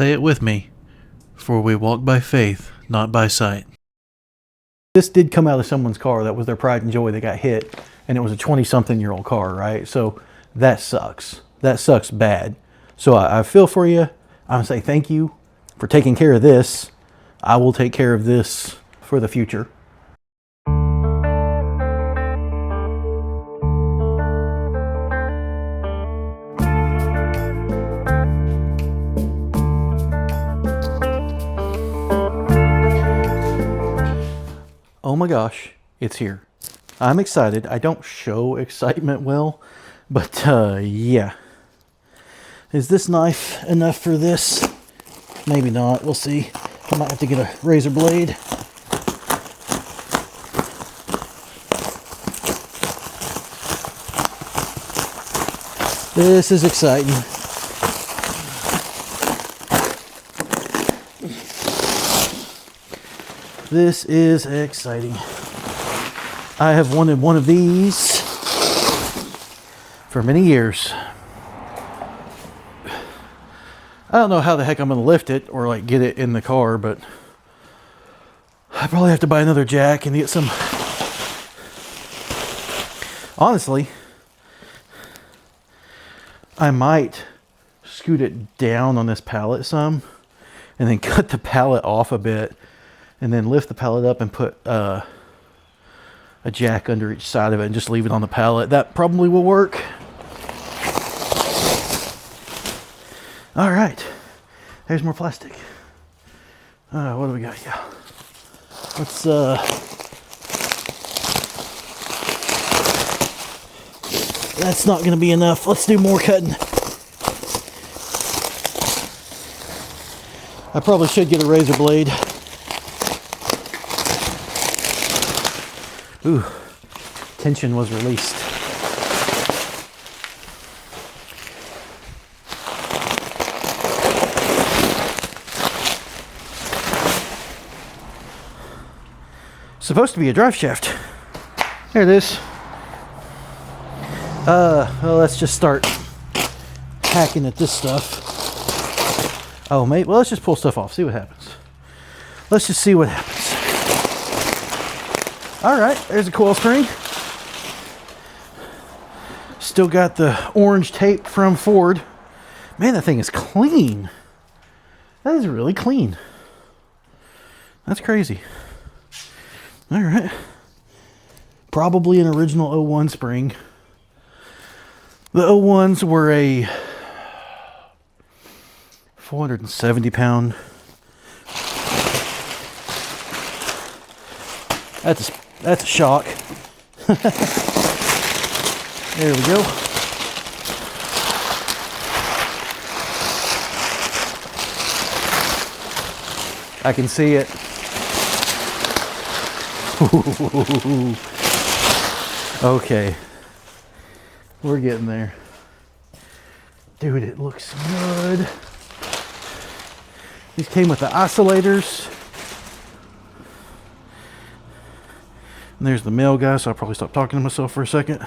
Say it with me, for we walk by faith, not by sight. This did come out of someone's car. That was their pride and joy. They got hit, and it was a 20-something-year-old car, right? So that sucks. That sucks bad. So I feel for you. I'm going to say thank you for taking care of this. I will take care of this for the future. Oh my gosh, it's here. I'm excited. I don't show excitement well, but yeah. Is this knife enough for this? Maybe not. We'll see. I might have to get a razor blade. This is exciting. This is exciting. I have wanted one of these for many years. I don't know how the heck I'm going to lift it or like get it in the car, but I probably have to buy another jack and get some. Honestly, I might scoot it down on this pallet some and then cut the pallet off a bit and then lift the pallet up and put a jack under each side of it and just leave it on the pallet. That probably will work. All right, there's more plastic. What do we got? Yeah, let's that's not gonna be enough. Let's do more cutting. I probably should get a razor blade. Ooh, tension was released. Supposed to be a drive shaft. There it is. Well, let's just start hacking at this stuff. Oh, mate, well, let's just pull stuff off, see what happens. Let's just see what happens. All right, there's a coil spring. Still got the orange tape from Ford. Man, that thing is clean. That is really clean. That's crazy. All right. Probably an original 01 spring. The 01s were a 470-pound. That's a shock. There we go. I can see it. Okay. We're getting there. Dude, it looks good. These came with the oscillators. And there's the mail guy, so I'll probably stop talking to myself for a second.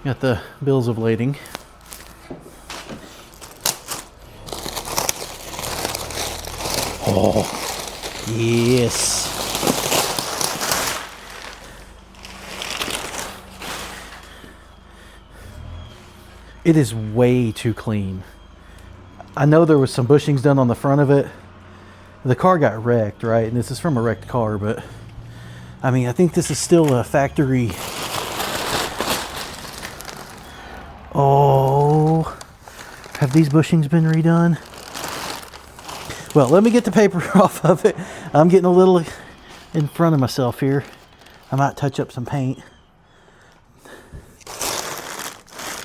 Got the bills of lading. Oh, yes. It is way too clean. I know there was some bushings done on the front of it. The car got wrecked, right? And this is from a wrecked car, but I mean, I think this is still a factory. Oh, have these bushings been redone? Well, let me get the paper off of it. I'm getting a little in front of myself here. I might touch up some paint.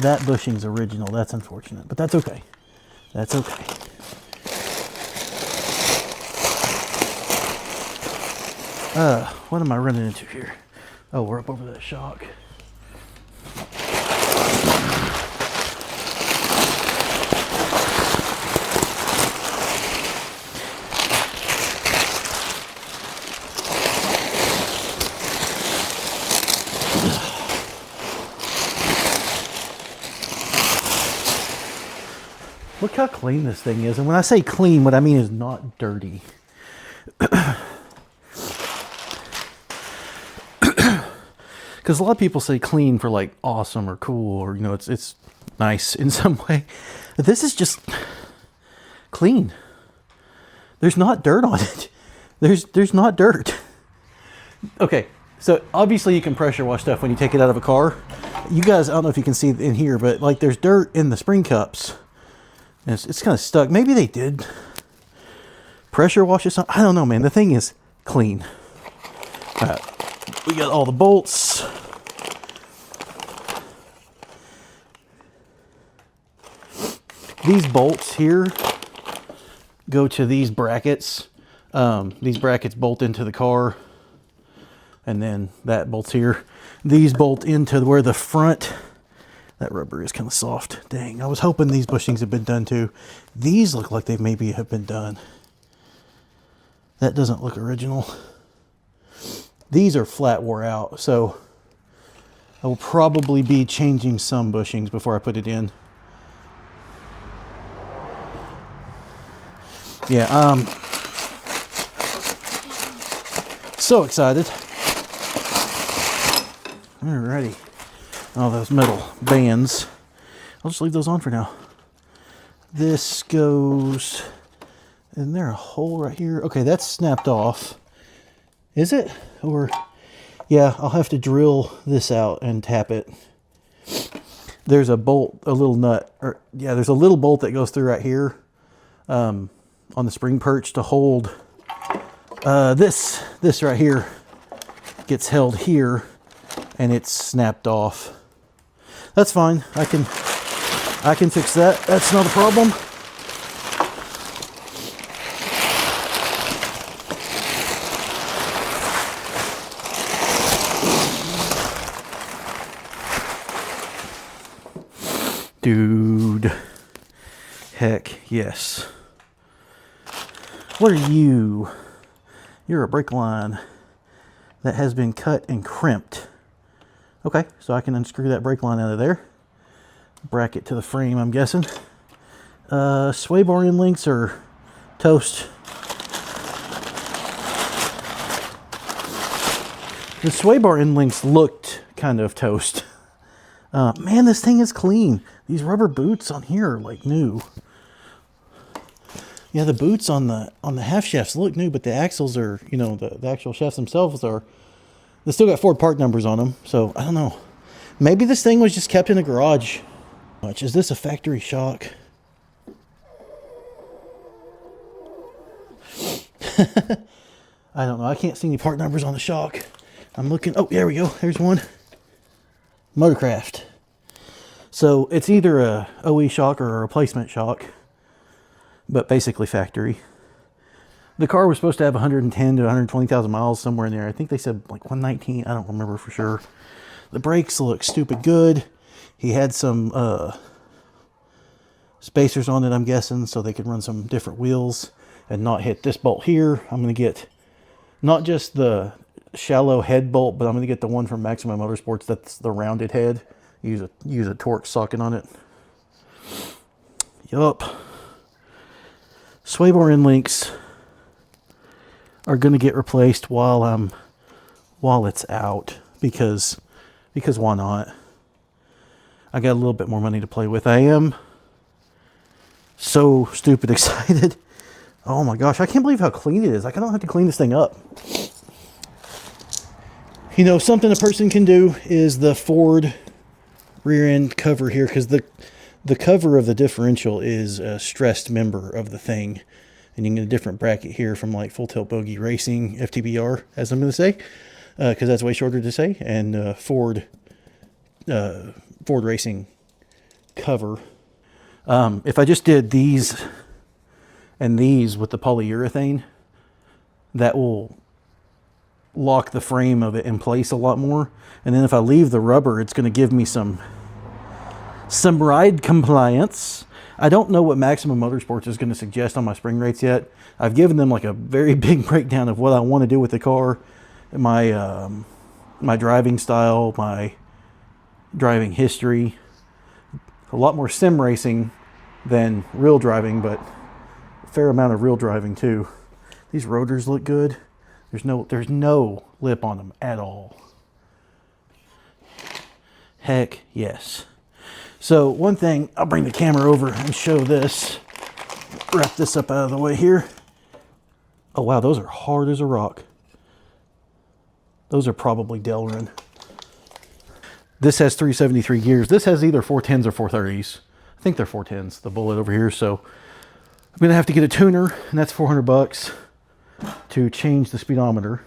That bushing's original. That's unfortunate, but that's okay. That's okay. What am I running into here? Oh, we're up over that shock. Look how clean this thing is. And when I say clean, what I mean is not dirty. Because a lot of people say clean for like awesome or cool, or, you know, it's nice in some way. But this is just clean. There's not dirt on it. There's not dirt. Okay, so obviously you can pressure wash stuff when you take it out of a car. You guys, I don't know if you can see in here, but like there's dirt in the spring cups. And it's kind of stuck. Maybe they did pressure wash it. I don't know, man. The thing is clean. All right. We got all the bolts. These bolts here go to these brackets. These brackets bolt into the car, and then that bolts here. These bolt into where the front, that rubber is kind of soft. Dang, I was hoping these bushings had been done too. These look like they maybe have been done. That doesn't look original. These are flat wore out, so I will probably be changing some bushings before I put it in. Yeah, so excited. Alrighty. Oh, those metal bands. I'll just leave those on for now. This goes... Isn't there a hole right here? Okay, that's snapped off. Is it? Or... Yeah, I'll have to drill this out and tap it. There's a bolt, a little nut. Or yeah, there's a little bolt that goes through right here. On the spring perch to hold... This right here gets held here. And it's snapped off. That's fine. I can fix that. That's not a problem. Dude. Heck yes. What are you? You're a brake line that has been cut and crimped. Okay, so I can unscrew that brake line out of there. Bracket to the frame, I'm guessing. Sway bar end links are toast. The sway bar end links looked kind of toast. Man, this thing is clean. These rubber boots on here are like new. Yeah, the boots on the half shafts look new, but the axles are, you know, the actual shafts themselves are... They still got Ford part numbers on them, so I don't know. Maybe this thing was just kept in a garage. Is this a factory shock? I don't know. I can't see any part numbers on the shock. I'm looking. Oh, there we go. There's one. Motorcraft. So it's either a OE shock or a replacement shock, but basically factory. The car was supposed to have 110 to 120,000 miles, somewhere in there. I think they said like 119. I don't remember for sure. The brakes look stupid good. He had some spacers on it, I'm guessing, so they could run some different wheels and not hit this bolt here. I'm going to get not just the shallow head bolt, but I'm going to get the one from Maximum Motorsports. That's the rounded head. Use a torque socket on it. Yup. Sway bar end links are going to get replaced while it's out, because why not? I got a little bit more money to play with. I am so stupid excited. Oh my gosh, I can't believe how clean it is. Like, I don't have to clean this thing up. You know, something a person can do is the Ford rear end cover here, because the cover of the differential is a stressed member of the thing. And you can get a different bracket here from like Full Tilt Bogey Racing, FTBR, as I'm going to say, because that's way shorter to say, and Ford Racing cover. If I just did these and these with the polyurethane, that will lock the frame of it in place a lot more. And then if I leave the rubber, it's going to give me some ride compliance. I don't know what Maximum Motorsports is going to suggest on my spring rates yet. I've given them like a very big breakdown of what I want to do with the car, my my driving style, my driving history. A lot more sim racing than real driving, but a fair amount of real driving too. These rotors look good. There's no lip on them at all. Heck yes. So one thing, I'll bring the camera over and show this. Wrap this up out of the way here. Oh wow, those are hard as a rock. Those are probably Delrin. This has 373 gears. This has either 410s or 430s. I think they're 410s, the Bullitt over here. So I'm gonna have to get a tuner, and that's $400 to change the speedometer.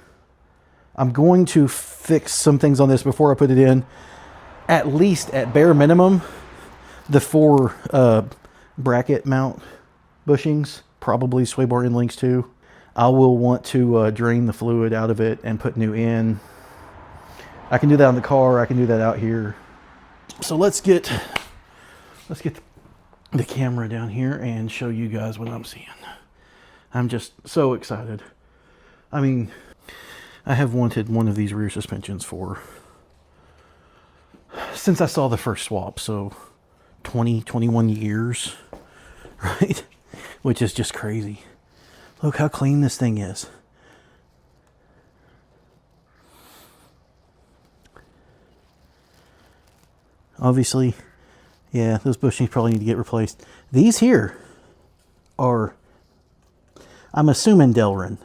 I'm going to fix some things on this before I put it in. At least, at bare minimum, the 4 bracket mount bushings, probably sway bar end links too. I will want to drain the fluid out of it and put new in. I can do that on the car. I can do that out here. So let's get the camera down here and show you guys what I'm seeing. I'm just so excited. I mean, I have wanted one of these rear suspensions since I saw the first swap. So 21 years, right? Which is just crazy. Look how clean this thing is. Obviously, yeah, those bushings probably need to get replaced. These here are, I'm assuming, Delrin.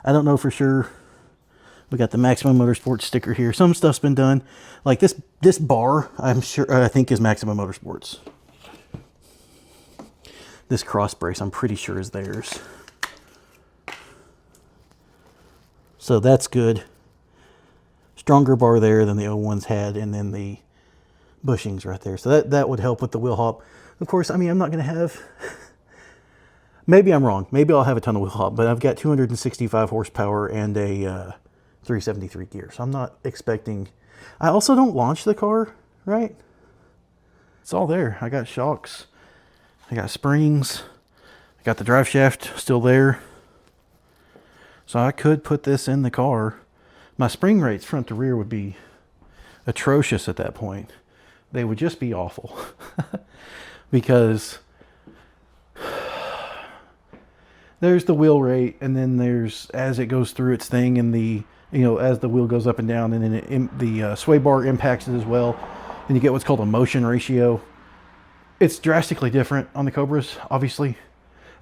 I don't know for sure. We got the Maximum Motorsports sticker here. Some stuff's been done. Like this bar, I think is Maximum Motorsports. This cross brace, I'm pretty sure is theirs. So that's good. Stronger bar there than the old ones had, and then the bushings right there. So that would help with the wheel hop. Of course, I mean, I'm not going to have... Maybe I'm wrong. Maybe I'll have a ton of wheel hop, but I've got 265 horsepower and a 373 gear. So I'm not expecting... I also don't launch the car, right? It's all there. I got shocks. I got springs. I got the drive shaft still there. So I could put this in the car. My spring rates front to rear would be atrocious at that point. They would just be awful. Because there's the wheel rate, and then there's, as it goes through its thing, and as the wheel goes up and down, and then the sway bar impacts it as well, and you get what's called a motion ratio. It's drastically different on the Cobras, obviously.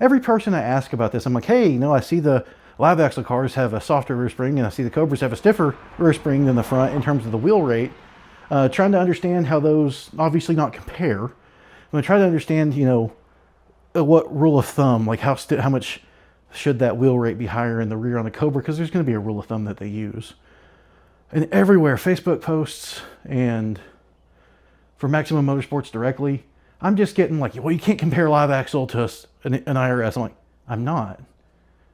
Every person I ask about this, I'm like, hey, I see the live axle cars have a softer rear spring, and I see the Cobras have a stiffer rear spring than the front in terms of the wheel rate. Trying to understand how those, obviously not compare. I'm going to try to understand, what rule of thumb, like how much should that wheel rate be higher in the rear on the Cobra, because there's going to be a rule of thumb that they use. And everywhere, Facebook posts, and for Maximum Motorsports directly, I'm just getting like, well, you can't compare live axle to an IRS. I'm like, I'm not.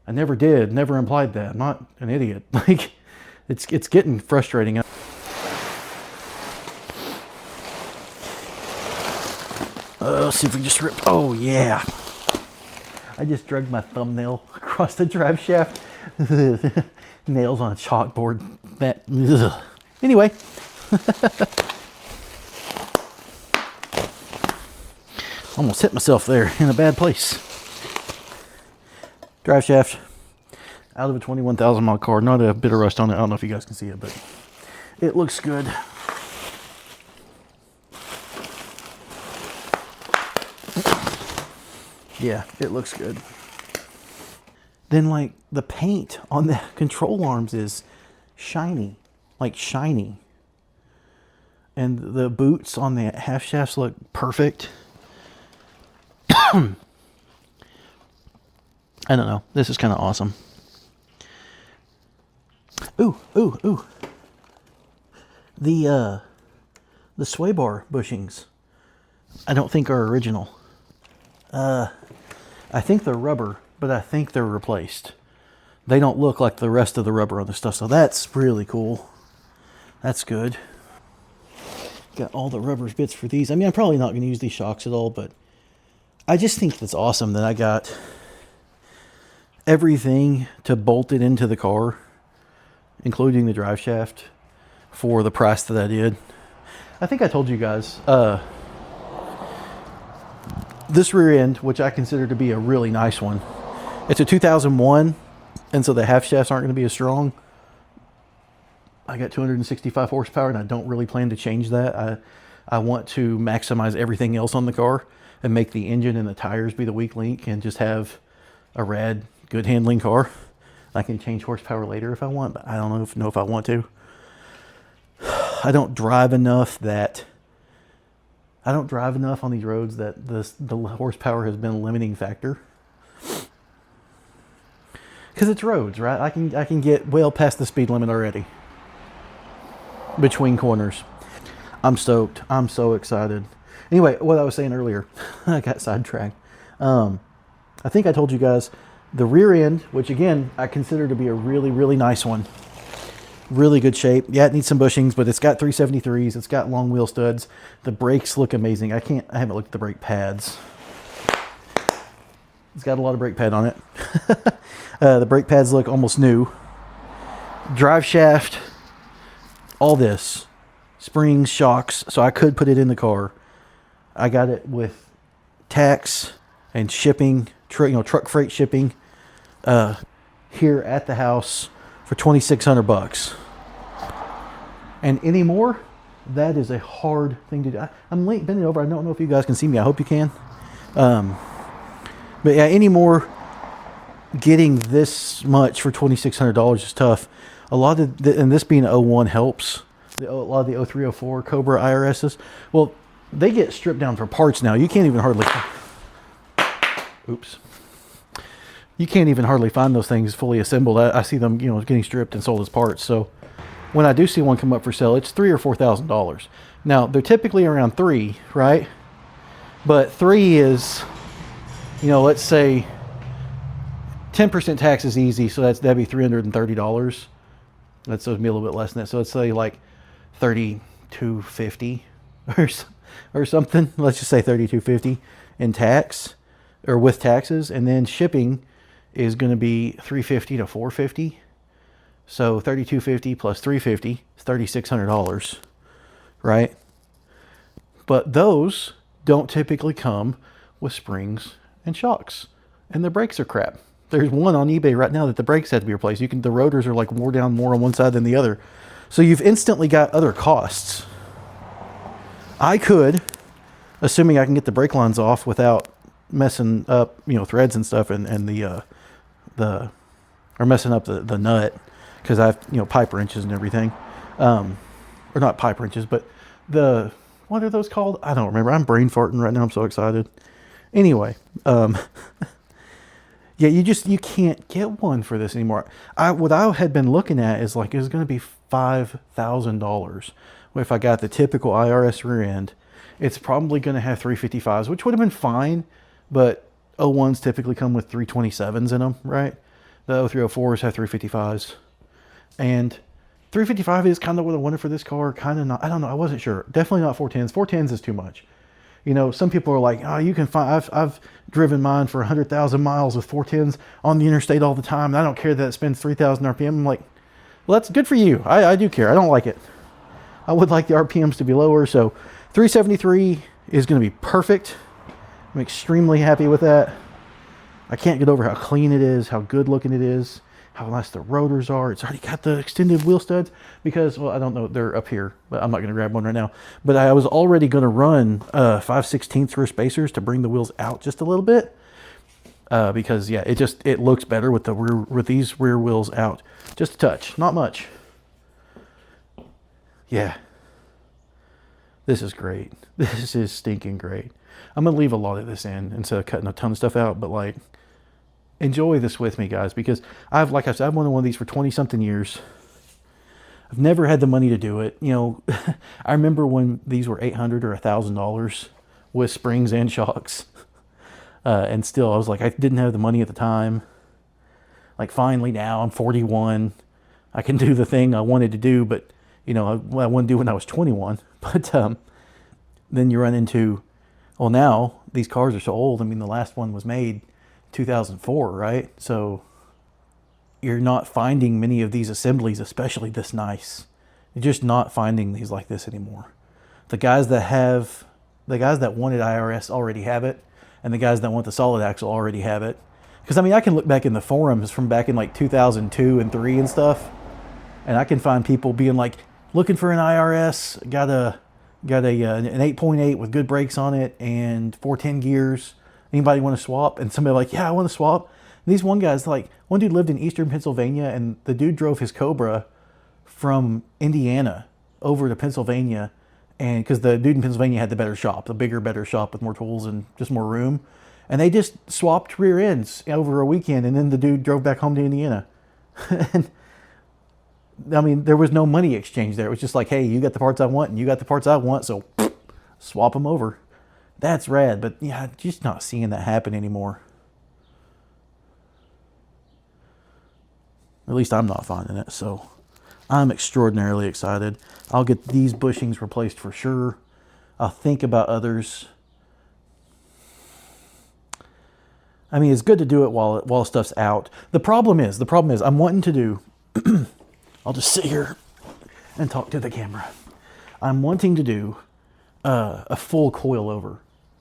I never did, never implied that. I'm not an idiot. Like, it's getting frustrating. Let's see if we just ripped. Oh yeah. I just dragged my thumbnail across the drive shaft. Nails on a chalkboard. Ugh. Anyway. Almost hit myself there in a bad place. Drive shaft out of a 21,000 mile car. Not a bit of rust on it. I don't know if you guys can see it, but it looks good. Yeah, it looks good. Then, like, the paint on the control arms is shiny. Like, shiny. And the boots on the half shafts look perfect. I don't know. This is kind of awesome. Ooh. The sway bar bushings, I don't think are original. I think they're rubber, but I think they're replaced. They don't look like the rest of the rubber on the stuff, so that's really cool. That's good. Got all the rubber bits for these. I mean, I'm probably not going to use these shocks at all, but I just think that's awesome that I got everything to bolt it into the car, including the drive shaft, for the price that I did. I think I told you guys, this rear end, which I consider to be a really nice one. It's a 2001, and so the half shafts aren't going to be as strong. I got 265 horsepower, and I don't really plan to change that. I want to maximize everything else on the car and make the engine and the tires be the weak link and just have a rad, good handling car. I can change horsepower later if I want, but I don't know if I want to. I don't drive enough on these roads that the horsepower has been a limiting factor. Because it's roads, right? I can get well past the speed limit already between corners. I'm stoked. I'm so excited. Anyway, what I was saying earlier, I got sidetracked. I think I told you guys the rear end, which again I consider to be a really, really nice one. Really good shape. Yeah, it needs some bushings, but it's got 373s. It's got long wheel studs. The brakes look amazing. I haven't looked at the brake pads. It's got a lot of brake pad on it. The brake pads look almost new. Drive shaft, all this. Springs, shocks, so I could put it in the car. I got it with tax and shipping, truck freight shipping here at the house for $2,600. And anymore, that is a hard thing to do. I'm bending over. I don't know if you guys can see me. I hope you can. But yeah, anymore, getting this much for $2,600 is tough. A lot of and this being 01 helps. A lot of the 03, 04 Cobra IRSs, well, they get stripped down for parts now. You can't even hardly, you can't even hardly find those things fully assembled. I see them, getting stripped and sold as parts. So when I do see one come up for sale, it's $3,000 or $4,000. Now they're typically around $3,000, right? But $3,000 is, let's say 10% tax is easy, so that'd be $330. That's be a little bit less than that. So let's say like $3,250 or something. Let's just say $3,250 in tax or with taxes, and then shipping is going to be $350 to $450. So $3,250 plus $350 is $3,600, right? But those don't typically come with springs and shocks, and the brakes are crap. There's one on eBay right now that the brakes had to be replaced. The rotors are like wore down more on one side than the other. So you've instantly got other costs. I could, assuming I can get the brake lines off without messing up, threads and stuff and or messing up the nut, because I have, pipe wrenches and everything. Or not pipe wrenches, but what are those called? I don't remember. I'm brain farting right now. I'm so excited. Anyway, yeah, you can't get one for this anymore. What I had been looking at is like, it was going to be $5,000. If I got the typical IRS rear end, it's probably going to have 355s, which would have been fine, but 01s typically come with 327s in them, right? The 0304s have 355s. And 355 is kind of what I wanted for this car. Kind of not, I don't know, I wasn't sure. Definitely not 410s. 410s is too much. Some people are like, oh, you can find, I've driven mine for 100,000 miles with 410s on the interstate all the time, and I don't care that it spends 3,000 RPM. I'm like, well, that's good for you. I do care. I don't like it. I would like the RPMs to be lower. So 373 is going to be perfect. I'm extremely happy with that. I can't get over how clean it is, how good looking it is, how nice the rotors are. It's already got the extended wheel studs because, well, I don't know, they're up here, but I'm not going to grab one right now. But I was already going to run 5/16 rear spacers to bring the wheels out just a little bit because, yeah, it looks better with these rear wheels out. Just a touch, not much. Yeah. This is great. This is stinking great. I'm going to leave a lot of this in instead of cutting a ton of stuff out, but like, enjoy this with me, guys, because I've wanted one of these for 20 something years. I've never had the money to do it. I remember when these were $800 or $1,000 with springs and shocks. And still, I was like, I didn't have the money at the time. Like, finally now I'm 41. I can do the thing I wanted to do, but I wanted to do when I was 21. But then you run into, well, now these cars are so old. I mean, the last one was made 2004, right? So you're not finding many of these assemblies, especially this nice. You're just not finding these like this anymore. The guys that wanted IRS already have it, and the guys that want the solid axle already have it. Because I mean, I can look back in the forums from back in like 2002 and 3 and stuff, and I can find people being like, looking for an IRS, got an 8.8 with good brakes on it and 410 gears. Anybody want to swap? And somebody like, yeah, I want to swap. And these one guy's like, one dude lived in Eastern Pennsylvania, and the dude drove his Cobra from Indiana over to Pennsylvania, and because the dude in Pennsylvania had the better shop, the bigger, better shop with more tools and just more room. And they just swapped rear ends over a weekend, and then the dude drove back home to Indiana. And I mean, there was no money exchange there. It was just like, hey, you got the parts I want, and you got the parts I want, so swap them over. That's rad, but yeah, just not seeing that happen anymore. At least I'm not finding it, so I'm extraordinarily excited. I'll get these bushings replaced for sure. I'll think about others. I mean, it's good to do it while stuff's out. The problem is, I'm wanting to do, I'll just sit here and talk to the camera. I'm wanting to do a full coilover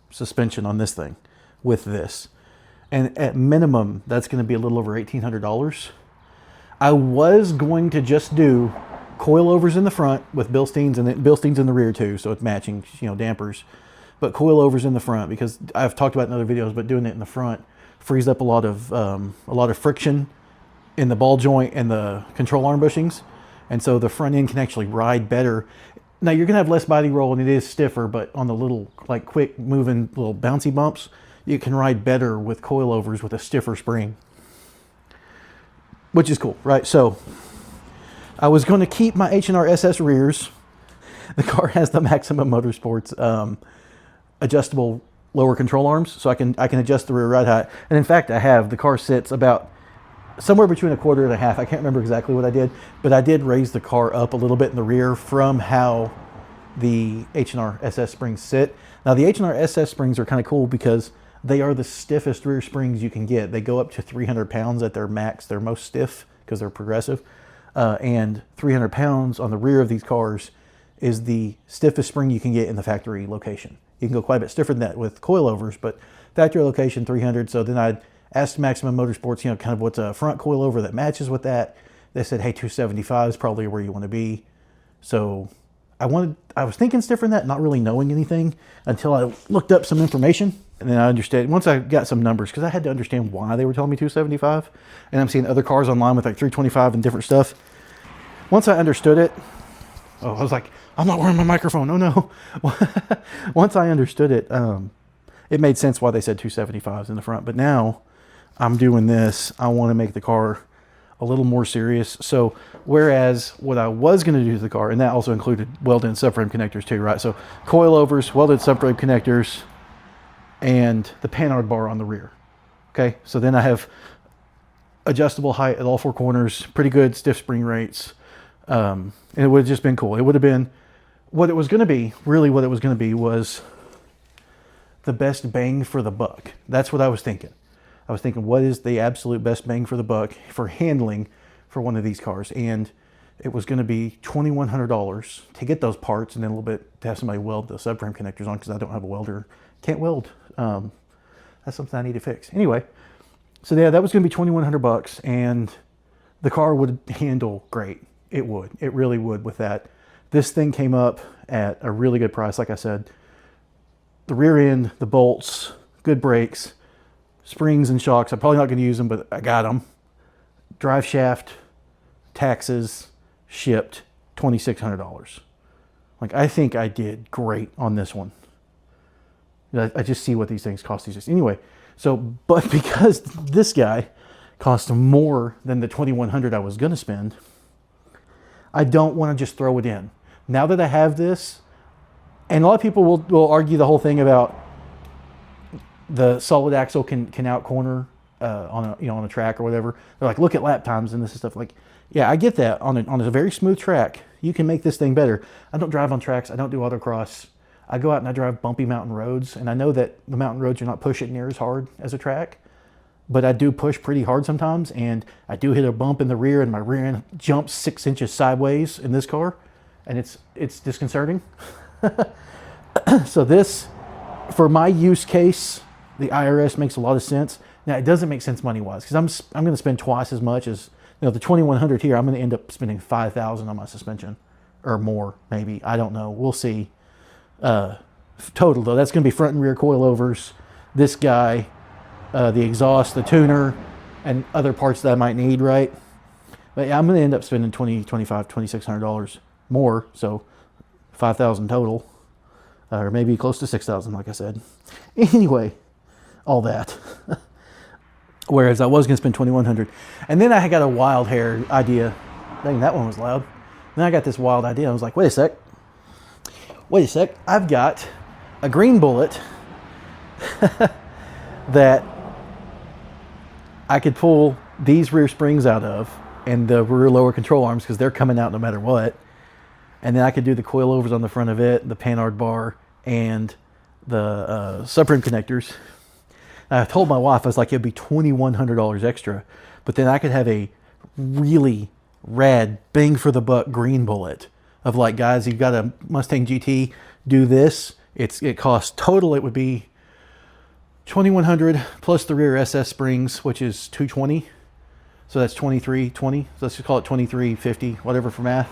suspension on this thing with this. And at minimum, that's going to be a little over $1,800. I was going to just do coilovers in the front with Bilsteins, and Bilsteins in the rear too, so it's matching, dampers. But coilovers in the front, because I've talked about it in other videos, but doing it in the front frees up a lot of friction in the ball joint and the control arm bushings, and so the front end can actually ride better. Now you're gonna have less body roll and it is stiffer, but on the little like quick moving little bouncy bumps, you can ride better with coilovers with a stiffer spring, which is cool, right? So I was going to keep my H&R SS rears. The car has the Maximum Motorsports adjustable lower control arms, so I can adjust the rear ride height. And in fact, I have. The car sits about somewhere between a quarter and a half. I can't remember exactly what I did, but I did raise the car up a little bit in the rear from how the H&R SS springs sit. Now the H&R SS springs are kind of cool because they are the stiffest rear springs you can get. They go up to 300 pounds at their max. They're most stiff because they're progressive. And 300 pounds on the rear of these cars is the stiffest spring you can get in the factory location. You can go quite a bit stiffer than that with coilovers, but factory location 300. So then I asked Maximum Motorsports, kind of what's a front coilover that matches with that. They said, hey, 275 is probably where you want to be. So I was thinking stiffer than that, not really knowing anything until I looked up some information. And then I understood, once I got some numbers, because I had to understand why they were telling me 275. And I'm seeing other cars online with like 325 and different stuff. Once I understood it, I was like, I'm not wearing my microphone. Oh no. Once I understood it, it made sense why they said 275s in the front. But now I'm doing this. I want to make the car a little more serious. So whereas what I was going to do to the car, and that also included welded subframe connectors too, right? So coilovers, welded subframe connectors, and the panhard bar on the rear. Okay, so then I have adjustable height at all four corners, pretty good stiff spring rates, and it would have just been cool. It would have been what it was going to be. Really, what it was going to be was the best bang for the buck. That's what I was thinking. I was thinking, what is the absolute best bang for the buck for handling for one of these cars? And it was going to be $2,100 to get those parts, and then a little bit to have somebody weld the subframe connectors on, because I don't have a welder. Can't weld. That's something I need to fix. Anyway, so yeah, that was going to be $2,100, and the car would handle great. It would. It really would with that. This thing came up at a really good price. Like I said, the rear end, the bolts, good brakes, springs and shocks. I'm probably not going to use them, but I got them. Drive shaft, taxes, shipped, $2,600. Like, I think I did great on this one. I just see what these things cost these days. Anyway, so, but because this guy cost more than the $2,100 I was going to spend, I don't want to just throw it in. Now that I have this, and a lot of people will argue the whole thing about the solid axle can out corner on a track or whatever. They're like, look at lap times and this and stuff. Like, yeah, I get that. On a very smooth track, you can make this thing better. I don't drive on tracks. I don't do autocross. I go out and I drive bumpy mountain roads, and I know that the mountain roads are not push it near as hard as a track, but I do push pretty hard sometimes, and I do hit a bump in the rear, and my rear end jumps 6 inches sideways in this car, and it's disconcerting. So this, for my use case, the IRS makes a lot of sense. Now it doesn't make sense money wise because I'm going to spend twice as much as, you know, the 2100 here. I'm going to end up spending 5,000 on my suspension or more, maybe. I don't know. We'll see. Total though, that's going to be front and rear coilovers, this guy, the exhaust, the tuner, and other parts that I might need, right? But yeah, I'm going to end up spending $2,500, $2,600 more, so 5,000 total, or maybe close to 6,000, like I said. Anyway, all that. Whereas I was going to spend 2,100, and then I got a wild hair idea. Dang, that one was loud. Then I got this wild idea. I was like, wait a sec. I've got a green Bullitt that I could pull these rear springs out of and the rear lower control arms because they're coming out no matter what. And then I could do the coilovers on the front of it, the panhard bar, and the subframe connectors. And I told my wife, I was like, it'd be $2,100 extra, but then I could have a really rad bang for the buck green Bullitt of like, guys, you've got a Mustang GT, do this. It costs total, it would be $2,100 plus the rear SS springs, which is $220. So that's $2,320. Let's just call it $2,350, whatever for math.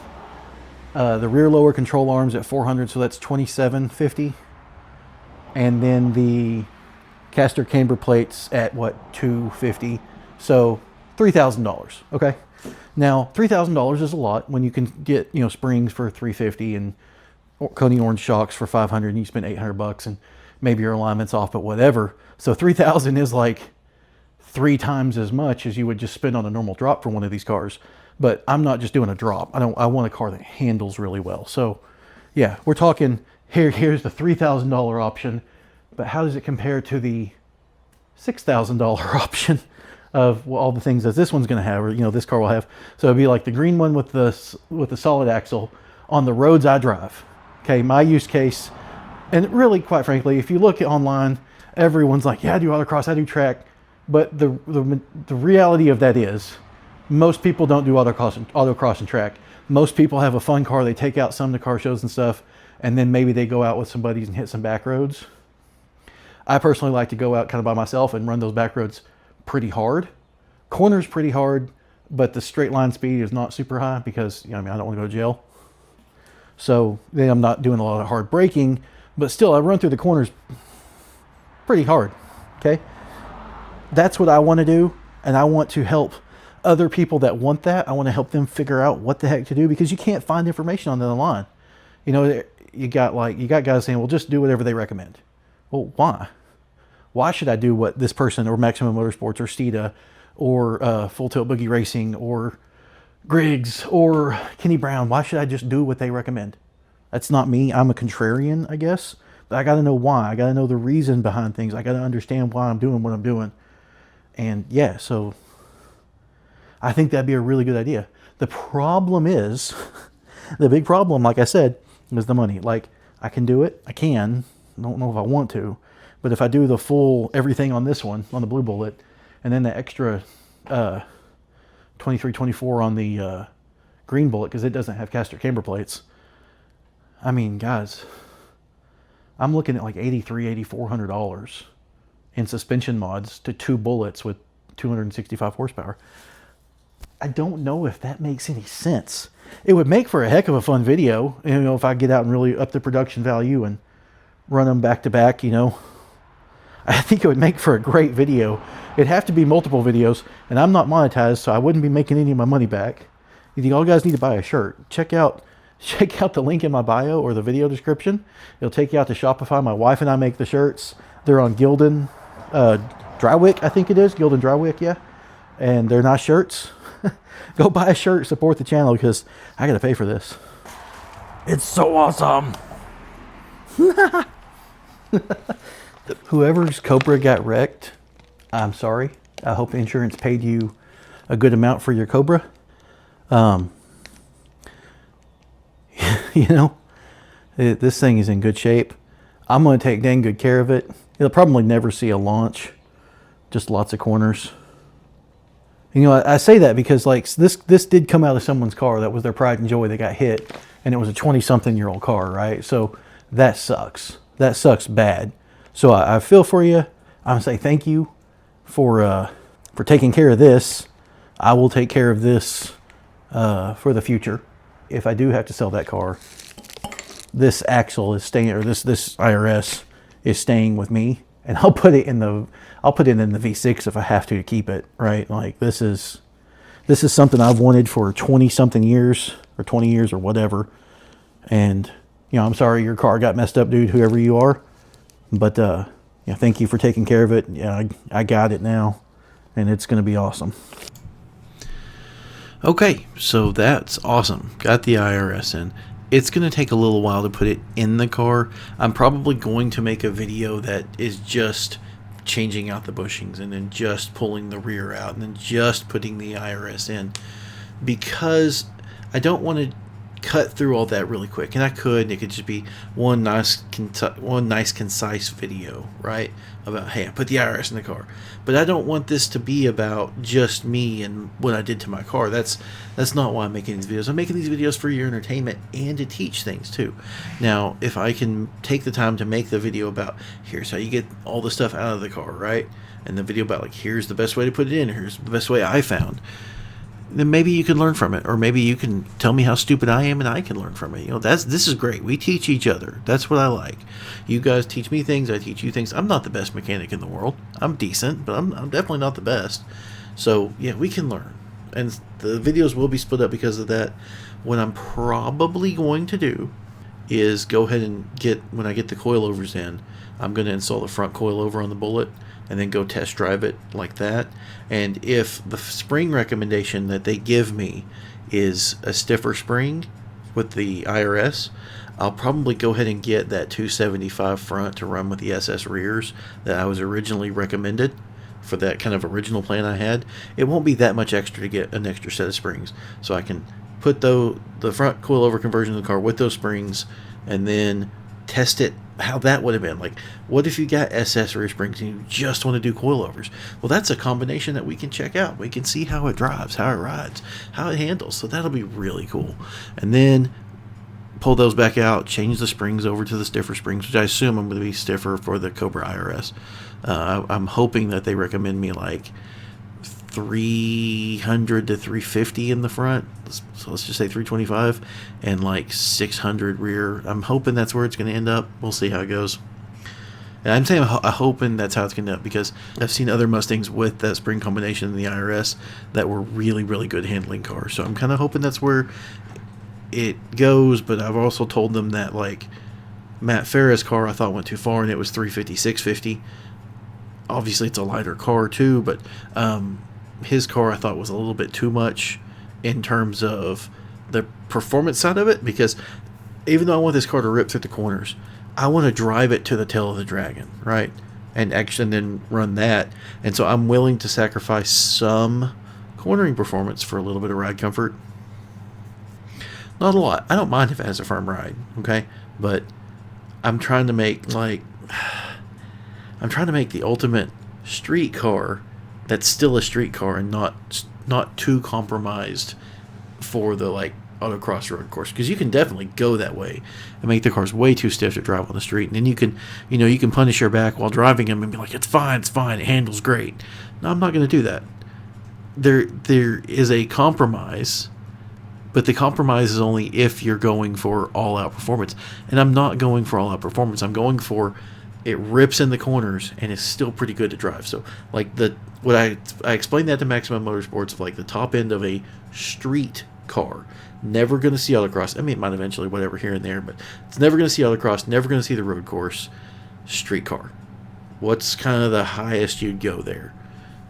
The rear lower control arms at $400, so that's $2,750. And then the caster camber plates at what, $250. So $3,000. Okay. Now $3,000 is a lot when you can get, you know, springs for $350 and Coney orange shocks for $500, and you spend $800 and maybe your alignment's off, but whatever. So $3,000 is like 3 times as much as you would just spend on a normal drop for one of these cars. But I'm not just doing a drop. I want a car that handles really well. So yeah, we're talking here's the $3,000 option, but how does it compare to the $6,000 option of all the things that this one's going to have, or, you know, this car will have? So it'd be like the green one with the solid axle on the roads I drive. Okay, my use case, and really, quite frankly, if you look online, everyone's like, yeah, I do autocross, I do track. But the reality of that is, most people don't do autocross and track. Most people have a fun car, they take out some of the car shows and stuff, and then maybe they go out with some buddies and hit some back roads. I personally like to go out kind of by myself and run those back roads pretty hard. Corners pretty hard, but the straight line speed is not super high because, you know, I mean, I don't want to go to jail. So then I'm not doing a lot of hard braking, but still I run through the corners pretty hard. Okay. That's what I want to do. And I want to help other people that want that. I want to help them figure out what the heck to do, because you can't find information on the line. You know, you got guys saying, well, just do whatever they recommend. Well, why? Why should I do what this person or Maximum Motorsports or Steeda or Full Tilt Boogie Racing or Griggs or Kenny Brown? Why should I just do what they recommend? That's not me. I'm a contrarian, I guess. But I got to know why. I got to know the reason behind things. I got to understand why I'm doing what I'm doing. And yeah, so I think that'd be a really good idea. The problem is, the big problem, like I said, is the money. Like, I can do it. I can. I don't know if I want to. But if I do the full everything on this one, on the Blue Bullitt, and then the extra 23, 24 on the Green Bullitt, because it doesn't have caster camber plates. I mean, guys, I'm looking at like $8,300, $8,400 in suspension mods to 2 Bullets with 265 horsepower. I don't know if that makes any sense. It would make for a heck of a fun video, you know, if I get out and really up the production value and run them back to back, you know. I think it would make for a great video. It'd have to be multiple videos, and I'm not monetized, so I wouldn't be making any of my money back. You think all you guys need to buy a shirt? Check out the link in my bio or the video description. It'll take you out to Shopify. My wife and I make the shirts. They're on Gildan Drywick, I think it is. Gildan Drywick, yeah. And they're nice shirts. Go buy a shirt, support the channel, because I got to pay for this. It's so awesome. Whoever's Cobra got wrecked, I'm sorry. I hope insurance paid you a good amount for your Cobra. You know, this thing is in good shape. I'm going to take dang good care of it. It'll probably never see a launch. Just lots of corners. You know, I say that because like this did come out of someone's car. That was their pride and joy. They got hit, and it was a 20-something-year-old car, right? So that sucks. That sucks bad. So I feel for you. I'm gonna say thank you for taking care of this. I will take care of this for the future. If I do have to sell that car, this axle is staying, or this IRS is staying with me, and I'll put it in the V6 if I have to keep it. Right, like this is something I've wanted for 20 something years, or 20 years or whatever. And I'm sorry your car got messed up, dude, whoever you are. But thank you for taking care of it. Yeah, I got it now, and it's going to be awesome. Okay, so that's awesome. Got the IRS in. It's going to take a little while to put it in the car. I'm probably going to make a video that is just changing out the bushings and then just pulling the rear out and then just putting the IRS in, because I don't want to cut through all that really quick. And I could, and it could just be one nice concise video, right, about, hey, I put the IRS in the car. But I don't want this to be about just me and what I did to my car. That's not why I'm making these videos. I'm making these videos for your entertainment and to teach things too. Now, if I can take the time to make the video about, here's how you get all the stuff out of the car, right, and the video about, like, here's the best way to put it in, here's the best way I found, then maybe you can learn from it, or maybe you can tell me how stupid I am and I can learn from it. This is great. We teach each other. That's what I like. You guys teach me things, I teach you things. I'm not the best mechanic in the world. I'm decent, but I'm definitely not the best. So yeah, we can learn, and the videos will be split up because of that. What I'm probably going to do is go ahead and when I get the coilovers in, I'm going to install the front coilover on the Bullitt and then go test drive it like that. And if the spring recommendation that they give me is a stiffer spring with the IRS, I'll probably go ahead and get that 275 front to run with the SS rears that I was originally recommended for that kind of original plan I had. It won't be that much extra to get an extra set of springs, so I can put the front coilover conversion of the car with those springs and then test it how that would have been. Like, what if you got SS rear springs and you just want to do coilovers? Well, that's a combination that we can check out. We can see how it drives, how it rides, how it handles. So that'll be really cool. And then pull those back out, change the springs over to the stiffer springs, which I assume I'm going to be stiffer for the Cobra IRS. I'm hoping that they recommend me like 300 to 350 in the front, so let's just say 325, and like 600 rear. I'm hoping that's where it's going to end up. We'll see how it goes. And I'm saying I'm hoping that's how it's going to end up, because I've seen other Mustangs with that spring combination in the IRS that were really, really good handling cars. So I'm kind of hoping that's where it goes. But I've also told them that, like, Matt Farah's car I thought went too far, and it was 350, 650. Obviously, it's a lighter car too, but his car I thought was a little bit too much in terms of the performance side of it, because even though I want this car to rip through the corners, I want to drive it to the tail of the dragon, right? And actually then run that. And so I'm willing to sacrifice some cornering performance for a little bit of ride comfort. Not a lot. I don't mind if it has a firm ride, okay? But I'm trying to make the ultimate street car that's still a street car and not too compromised for the, like, autocross road course, because you can definitely go that way and make the cars way too stiff to drive on the street, and then you can punish your back while driving them and be like, it's fine, it handles great. No, I'm not going to do that. There is a compromise, but the compromise is only if you're going for all-out performance, and I'm not going for all-out performance. I'm going for it rips in the corners and it's still pretty good to drive. So, like, I explained that to Maximum Motorsports, of like the top end of a street car. Never going to see autocross. I mean, it might eventually, whatever, here and there, but it's never going to see autocross, never going to see the road course. Street car. What's kind of the highest you'd go there?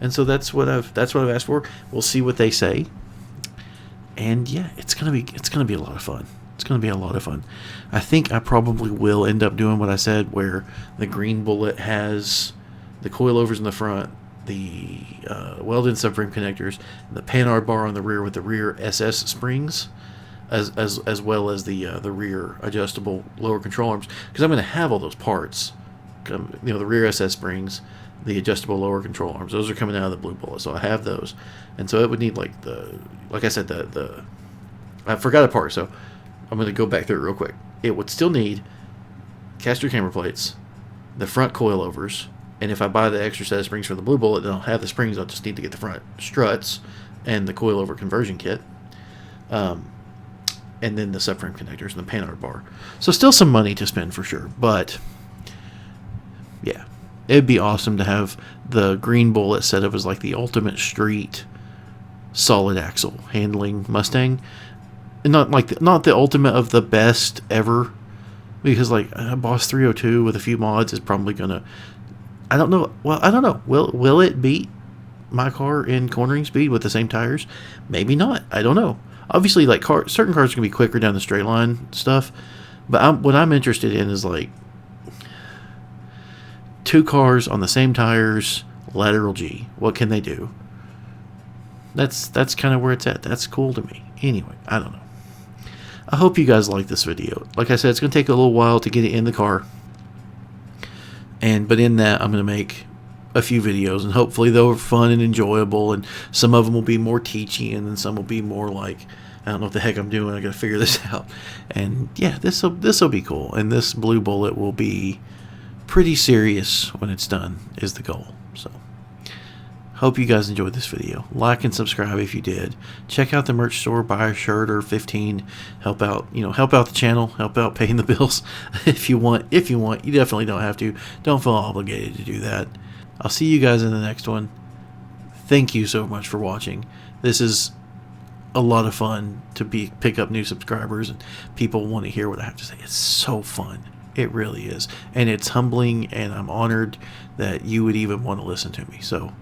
And so that's what I've asked for. We'll see what they say. And yeah, it's gonna be a lot of fun. It's going to be a lot of fun. I think I probably will end up doing what I said, where the green Bullitt has the coilovers in the front, the welded subframe connectors, and the panhard bar on the rear with the rear SS springs, as well as the rear adjustable lower control arms, because I'm going to have all those parts. The rear SS springs, the adjustable lower control arms, those are coming out of the blue Bullitt, so I have those. And so it would need, like I said, I forgot a part, so I'm going to go back through it real quick. It would still need caster camber plates, the front coilovers, And if I buy the extra set of springs for the Blue Bullitt, then I'll have the springs. I'll just need to get the front struts and the coilover conversion kit. And then the subframe connectors and the panhard bar. So still some money to spend for sure. But yeah, it'd be awesome to have the green Bullitt set up as like the ultimate street solid axle handling Mustang. And not the ultimate of the best ever. Because like a Boss 302 with a few mods is probably gonna, I don't know. Well, I don't know. Will it beat my car in cornering speed with the same tires? Maybe not. I don't know. Obviously, like certain cars are gonna be quicker down the straight line stuff, but what I'm interested in is like 2 cars on the same tires, lateral G. What can they do? That's kind of where it's at. That's cool to me. Anyway, I don't know. I hope you guys like this video. Like I said, it's gonna take a little while to get it in the car, but in that, I'm gonna make a few videos, and hopefully they're fun and enjoyable, and some of them will be more teachy, and then some will be more like, I don't know what the heck I'm doing, I gotta figure this out. And yeah, this'll be cool, and this Blue Bullitt will be pretty serious when it's done, is the goal. So hope you guys enjoyed this video. Like and subscribe if you did. Check out the merch store, buy a shirt or 15. Help out the channel, help out paying the bills if you want. You definitely don't have to. Don't feel obligated to do that. I'll see you guys in the next one. Thank you so much for watching. This is a lot of fun to pick up new subscribers, and people want to hear what I have to say. It's so fun. It really is. And it's humbling, and I'm honored that you would even want to listen to me. So